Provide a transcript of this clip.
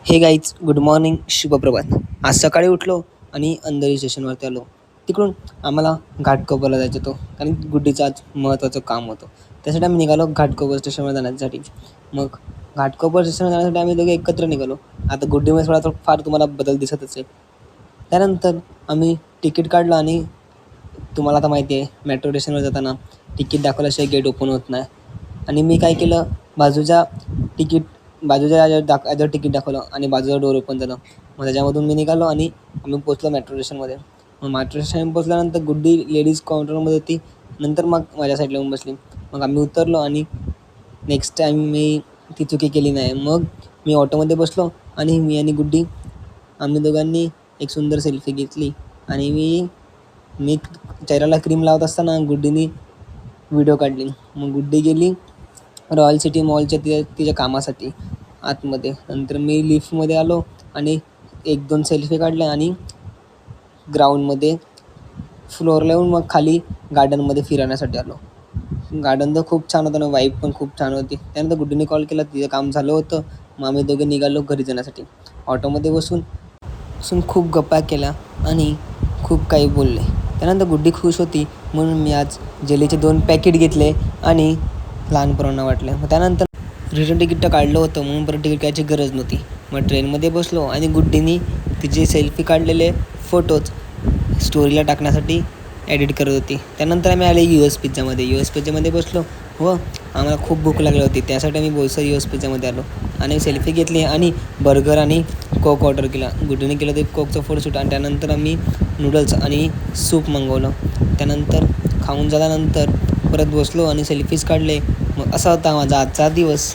हे guys good morning शुभप्रभात. आज सकाळी उठलो आणि अंधेरी स्टेशनवरती आलो. तिकडून आम्हाला घाटकोपरला जायचं होतं कारण गुड्डीचं आज महत्त्वाचं काम होतं. त्यासाठी आम्ही निघालो घाटकोपर स्टेशनवर जाण्यासाठी. मग घाटकोपर स्टेशनवर जाण्यासाठी आम्ही दोघे एकत्र निघालो. आता गुड्डीमध्ये थोडा फार तुम्हाला बदल दिसतच आहे. त्यानंतर आम्ही तिकीट काढलं आणि तुम्हाला आता माहिती आहे मेट्रो स्टेशनवर जाताना तिकीट दाखवल्याशिवाय गेट ओपन होत नाही. आणि मी काय केलं, बाजूच्या याच्यावर तिकीट दाखवलं आणि बाजूला डोर ओपन झालं. मग त्याच्यामधून मी निघालो आणि आम्ही पोचलो मेट्रो स्टेशनमध्ये. मग मेट्रो स्टेशन पोचल्यानंतर गुड्डी लेडीज काउंटरमध्ये होती. नंतर मग माझ्या साईडला येऊन बसली. मग आम्ही उतरलो आणि नेक्स्ट टाईम मी ती चुकी केली नाही. मग मी ऑटोमध्ये बसलो आणि मी आणि गुड्डी आम्ही दोघांनी एक सुंदर सेल्फी घेतली. आणि मी चेहऱ्याला क्रीम लावत असताना गुड्डीनी व्हिडिओ काढली. मग गुड्डी गेली रॉयल सिटी मॉलच्या तिच्या कामासाठी आतमध्ये. नंतर मी लिफ्टमध्ये आलो आणि 1-2 सेल्फी काढल्या आणि ग्राउंडमध्ये फ्लोअरला येऊन मग खाली गार्डनमध्ये फिरण्यासाठी आलो. गार्डन तर खूप छान होतं ना, वाईब पण खूप छान होती. त्यानंतर गुड्डीने कॉल केला, तिचं काम झालं होतं. मग आम्ही दोघे निघालो घरी जाण्यासाठी. ऑटोमध्ये बसून खूप गप्पा केल्या आणि खूप काही बोलले. त्यानंतर गुड्डी खुश होती म्हणून मी आज जेलीचे 2 पॅकेट घेतले आणि लहान पोरांना वाटले. मग त्यानंतर रिटर्न तिकीट तर काढलं होतं म्हणून परत तिकीट घ्यायची गरज नव्हती. मग ट्रेनमध्ये बसलो आणि गुड्डीनी तिचे सेल्फी काढलेले फोटोज स्टोरीला टाकण्यासाठी एडिट करत होती. त्यानंतर आम्ही आले US पिझ्झामध्ये बसलो व आम्हाला खूप भूक लागली होती. त्यासाठी आम्ही बोईसर US पिझ्झामध्ये आलो आणि सेल्फी घेतली आणि बर्गर आणि कोक ऑर्डर केला. गुड्डीने केलं ते कोकचं फोटोशूट आणि त्यानंतर आम्ही नूडल्स आणि सूप मागवलं. त्यानंतर खाऊन झाल्यानंतर परत बसलो आणि सेल्फीज काढले. मग असा होता माझा आजचा दिवस.